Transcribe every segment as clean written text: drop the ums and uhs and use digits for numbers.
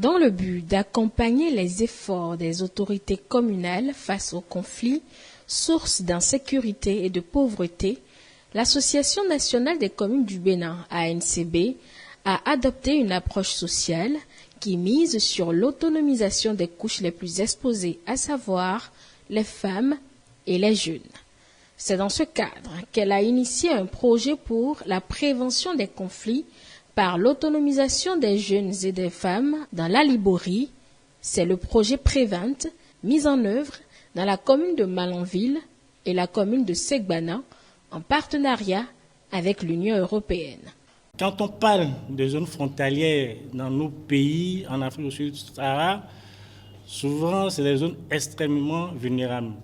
Dans le but d'accompagner les efforts des autorités communales face aux conflits, sources d'insécurité et de pauvreté, l'Association nationale des communes du Bénin, ANCB, a adopté une approche sociale qui mise sur l'autonomisation des couches les plus exposées, à savoir les femmes et les jeunes. C'est dans ce cadre qu'elle a initié un projet pour la prévention des conflits par l'autonomisation des jeunes et des femmes dans la Liborie. C'est le projet Prévent, mis en œuvre dans la commune de Malanville et la commune de Segbana, en partenariat avec l'Union européenne. Quand on parle des zones frontalières dans nos pays, en Afrique du Sud-Sahara, souvent c'est des zones extrêmement vulnérables.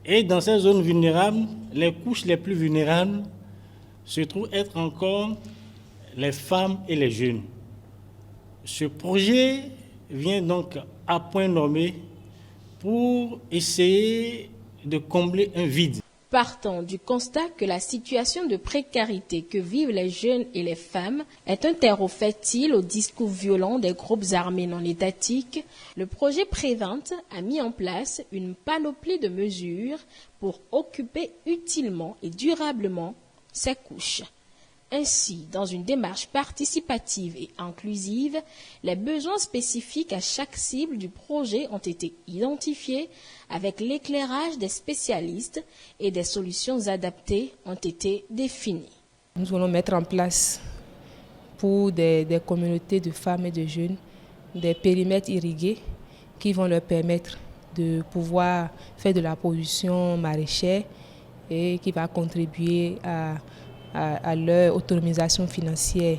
Et dans ces zones vulnérables, les couches les plus vulnérables se trouvent être encore les femmes et les jeunes. Ce projet vient donc à point nommé pour essayer de combler un vide. Partant du constat que la situation de précarité que vivent les jeunes et les femmes est un terreau fertile au discours violent des groupes armés non étatiques, le projet Prévent a mis en place une panoplie de mesures pour occuper utilement et durablement ces couches. Ainsi, dans une démarche participative et inclusive, les besoins spécifiques à chaque cible du projet ont été identifiés avec l'éclairage des spécialistes et des solutions adaptées ont été définies. Nous allons mettre en place pour des communautés de femmes et de jeunes des périmètres irrigués qui vont leur permettre de pouvoir faire de la production maraîchère et qui va contribuer à leur autonomisation financière.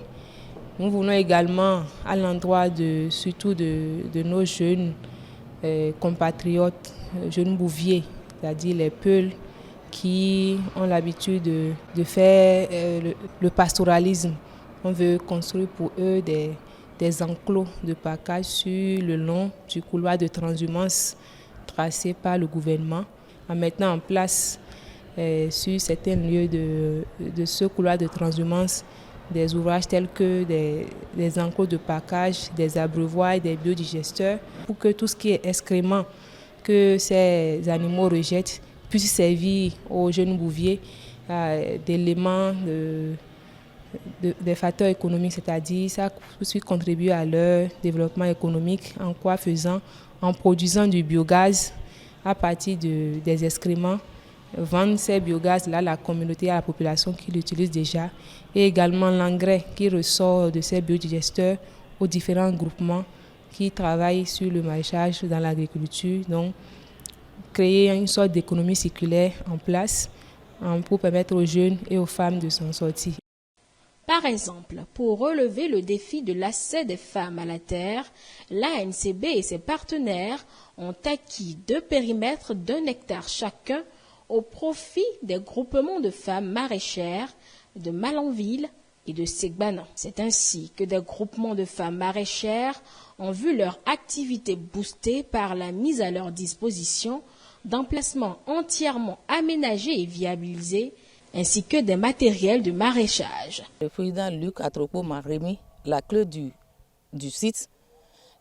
Nous voulons également, à l'endroit surtout de nos jeunes compatriotes, jeunes bouviers, c'est-à-dire les Peuls, qui ont l'habitude de faire le pastoralisme. On veut construire pour eux des enclos de pacage sur le long du couloir de transhumance tracé par le gouvernement, en mettant en place sur certains lieux de ce couloir de transhumance des ouvrages tels que des enclos de pacage, des abreuvoirs et des biodigesteurs pour que tout ce qui est excrément que ces animaux rejettent puisse servir aux jeunes bouviers d'éléments des facteurs économiques, c'est-à-dire ça puisse contribuer à leur développement économique en quoi faisant, en produisant du biogaz à partir des excréments, vendre ces biogaz-là à la communauté, à la population qui l'utilise déjà, et également l'engrais qui ressort de ces biodigesteurs aux différents groupements qui travaillent sur le maraîchage dans l'agriculture. Donc, créer une sorte d'économie circulaire en place pour permettre aux jeunes et aux femmes de s'en sortir. Par exemple, pour relever le défi de l'accès des femmes à la terre, l'ANCB et ses partenaires ont acquis 2 périmètres d'1 hectare chacun au profit des groupements de femmes maraîchères de Malanville et de Segbana. C'est ainsi que des groupements de femmes maraîchères ont vu leur activité boostée par la mise à leur disposition d'emplacements entièrement aménagés et viabilisés, ainsi que des matériels de maraîchage. Le président Luc Atropo m'a remis la clé du site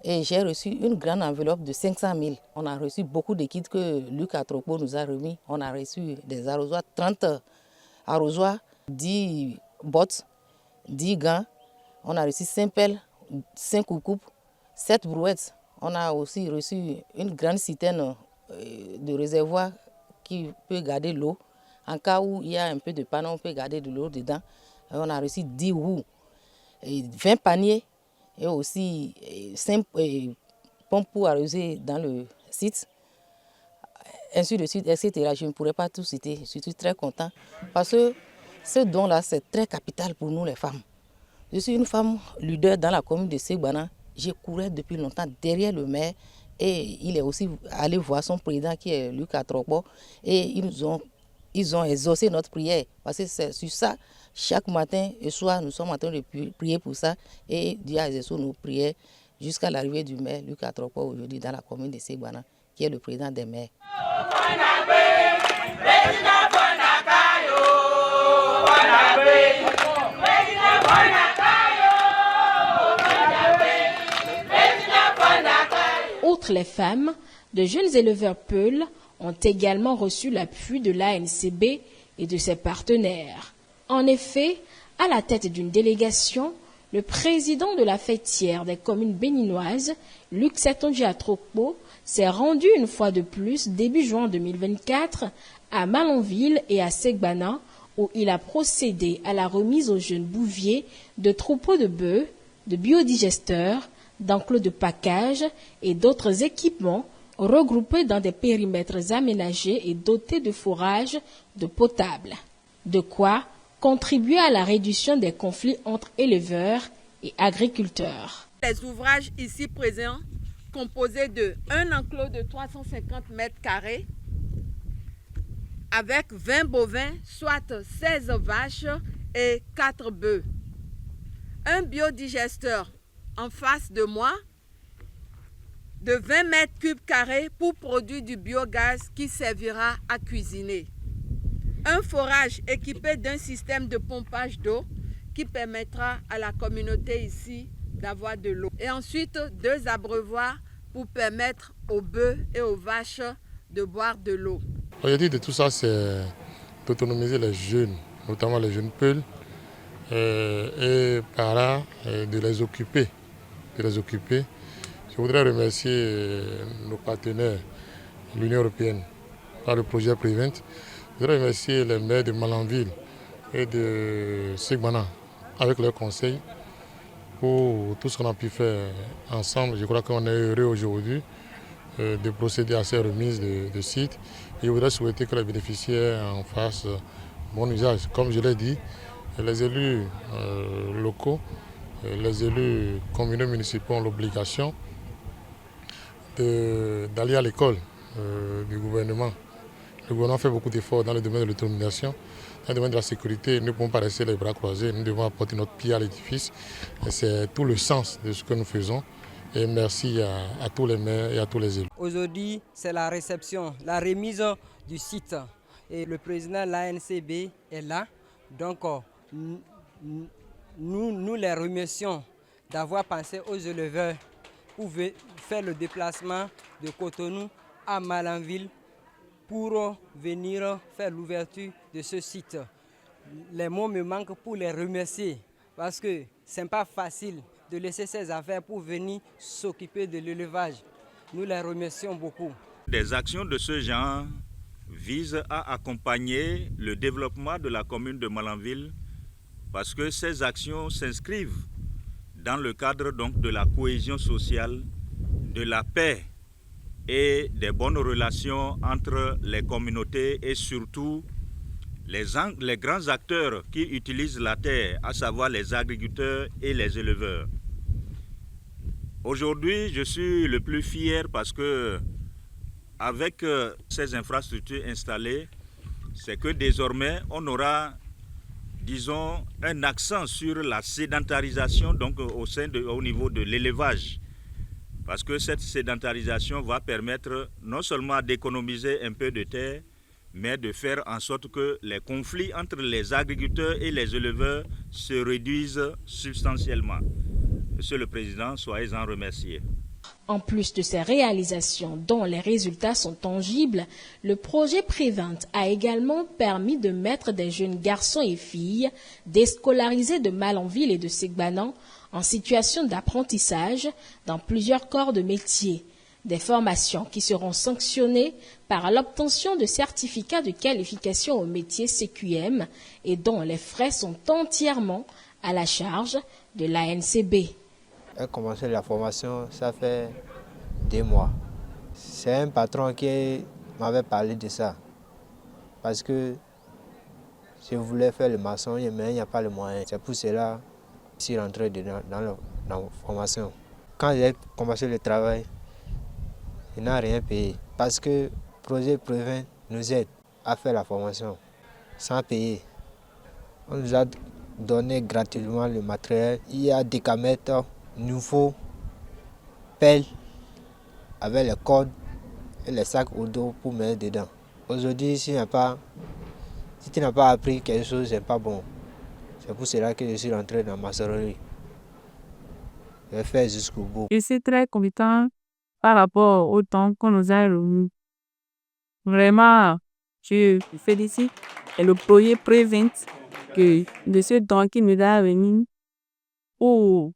et j'ai reçu une grande enveloppe de 500 000. On a reçu beaucoup de kits que Luc Atropo nous a remis. On a reçu des arrosoirs, 30 arrosoirs, 10 bottes, 10 gants. On a reçu 5 pelles, 5 coupes, 7 brouettes. On a aussi reçu une grande citerne de réservoir qui peut garder l'eau. En cas où il y a un peu de panne, on peut garder de l'eau dedans. On a reçu 10 roues, 20 paniers et aussi 5 pompes pour arroser dans le site. Ainsi de suite, etc. Je ne pourrais pas tout citer. Je suis très content parce que ce don-là, c'est très capital pour nous les femmes. Je suis une femme leader dans la commune de Segbana. Je courais depuis longtemps derrière le maire et il est aussi allé voir son président qui est Luc Atropo et ils ont exaucé notre prière parce que c'est sur ça, chaque matin et soir, nous sommes en train de prier pour ça et Dieu a exaucé nos prières jusqu'à l'arrivée du maire Luc Atropo aujourd'hui dans la commune de Segbana, qui est le président des maires. Outre les femmes, de jeunes éleveurs peuls ont également reçu l'appui de l'ANCB et de ses partenaires. En effet, à la tête d'une délégation, le président de la fêtière des communes béninoises, Luc Setonji Atrokpo, s'est rendu une fois de plus début juin 2024 à Malanville et à Segbana, où il a procédé à la remise aux jeunes bouviers de troupeaux de bœufs, de biodigesteurs, d'enclos de package et d'autres équipements regroupés dans des périmètres aménagés et dotés de fourrage d'eau potable. De quoi contribuer à la réduction des conflits entre éleveurs et agriculteurs. Les ouvrages ici présents, composés de un enclos de 350 mètres carrés, avec 20 bovins, soit 16 vaches et 4 bœufs. Un biodigesteur en face de moi, de 20 mètres cubes carrés pour produire du biogaz qui servira à cuisiner. Un forage équipé d'un système de pompage d'eau qui permettra à la communauté ici d'avoir de l'eau. Et ensuite, 2 abreuvoirs pour permettre aux bœufs et aux vaches de boire de l'eau. L'objectif de tout ça, c'est d'autonomiser les jeunes, notamment les jeunes peuls, et par là, de les occuper. Je voudrais remercier nos partenaires, l'Union européenne, par le projet Prevent. Je voudrais remercier les maires de Malanville et de Segbana avec leurs conseils pour tout ce qu'on a pu faire ensemble. Je crois qu'on est heureux aujourd'hui de procéder à ces remises de sites. Et je voudrais souhaiter que les bénéficiaires en fassent bon usage. Comme je l'ai dit, les élus locaux, les élus communaux municipaux ont l'obligation d'aller à l'école du gouvernement. Le gouvernement fait beaucoup d'efforts dans le domaine de l'autonomisation, dans le domaine de la sécurité. Nous ne pouvons pas rester les bras croisés, nous devons apporter notre pied à l'édifice. C'est tout le sens de ce que nous faisons. Et merci à tous les maires et à tous les élus. Aujourd'hui, c'est la réception, la remise du site. Et le président de l'ANCB est là. Donc, nous les remercions d'avoir pensé aux éleveurs pour faire le déplacement de Cotonou à Malanville pour venir faire l'ouverture de ce site. Les mots me manquent pour les remercier parce que ce n'est pas facile de laisser ses affaires pour venir s'occuper de l'élevage. Nous les remercions beaucoup. Des actions de ce genre visent à accompagner le développement de la commune de Malanville parce que ces actions s'inscrivent dans le cadre donc de la cohésion sociale, de la paix et des bonnes relations entre les communautés et surtout les grands acteurs qui utilisent la terre, à savoir les agriculteurs et les éleveurs. Aujourd'hui, je suis le plus fier parce que avec ces infrastructures installées, c'est que désormais on aura, disons, un accent sur la sédentarisation donc au niveau de l'élevage. Parce que cette sédentarisation va permettre non seulement d'économiser un peu de terre, mais de faire en sorte que les conflits entre les agriculteurs et les éleveurs se réduisent substantiellement. Monsieur le Président, soyez-en remercié. En plus de ces réalisations dont les résultats sont tangibles, le projet Prevent a également permis de mettre des jeunes garçons et filles déscolarisés de Malanville et de Segbana en situation d'apprentissage dans plusieurs corps de métier. Des formations qui seront sanctionnées par l'obtention de certificats de qualification au métier CQM et dont les frais sont entièrement à la charge de l'ANCB. J'ai commencé la formation, ça fait 2 mois. C'est un patron qui m'avait parlé de ça. Parce que je voulais faire le maçon, mais il n'y a pas le moyen. C'est pour cela que je suis rentré dans la formation. Quand j'ai commencé le travail, il n'a rien payé. Parce que le projet Prevent nous aide à faire la formation sans payer. On nous a donné gratuitement le matériel. Il y a des camètres nouveaux, pelles avec les cordes et les sacs au dos pour mettre dedans. Aujourd'hui, si tu n'as pas appris quelque chose, ce n'est pas bon. C'est pour cela que je suis rentré dans ma maçonnerie. Je vais faire jusqu'au bout. Je suis très content par rapport au temps qu'on nous a remis. Vraiment, je félicite le projet Prévent de ce temps qui nous a remis pour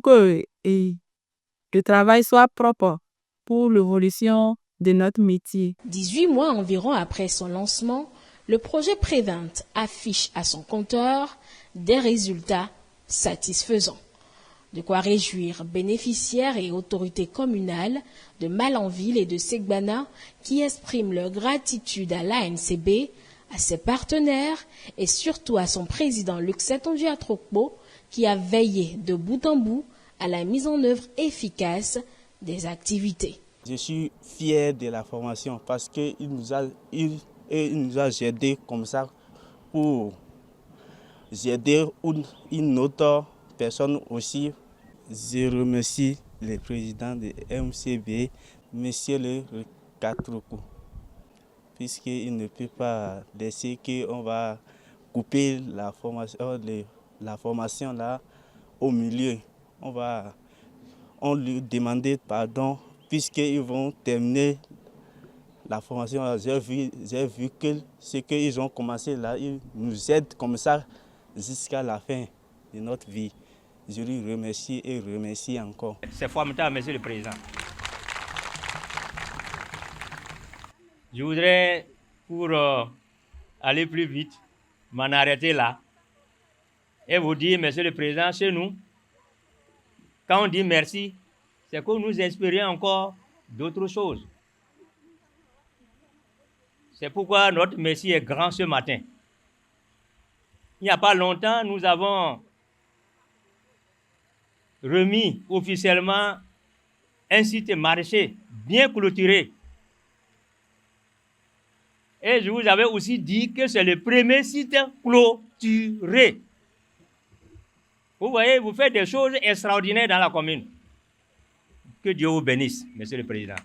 que le travail soit propre pour l'évolution de notre métier. 18 mois environ après son lancement, le projet Prévent affiche à son compteur des résultats satisfaisants. De quoi réjouir bénéficiaires et autorités communales de Malanville et de Segbana qui expriment leur gratitude à l'ANCB, à ses partenaires et surtout à son président Luc Setonji Atrokpo qui a veillé de bout en bout à la mise en œuvre efficace des activités. Je suis fier de la formation parce qu'il nous a aidés comme ça pour aider une autre personne aussi. Je remercie le président de MCB, M. le Katroko, puisqu'il ne peut pas laisser qu'on va couper la formation là au milieu. On lui demandait pardon puisqu'ils vont terminer la formation. J'ai vu que ce qu'ils ont commencé là, ils nous aident comme ça jusqu'à la fin de notre vie. Je lui remercie et remercie encore. C'est formidable, Monsieur le Président. Je voudrais, pour aller plus vite, m'en arrêter là et vous dire, Monsieur le Président, chez nous, quand on dit merci, c'est que nous espérions encore d'autres choses. C'est pourquoi notre merci est grand ce matin. Il n'y a pas longtemps, nous avons remis officiellement un site marché bien clôturé. Et je vous avais aussi dit que c'est le premier site clôturé. Vous voyez, vous faites des choses extraordinaires dans la commune. Que Dieu vous bénisse, Monsieur le Président.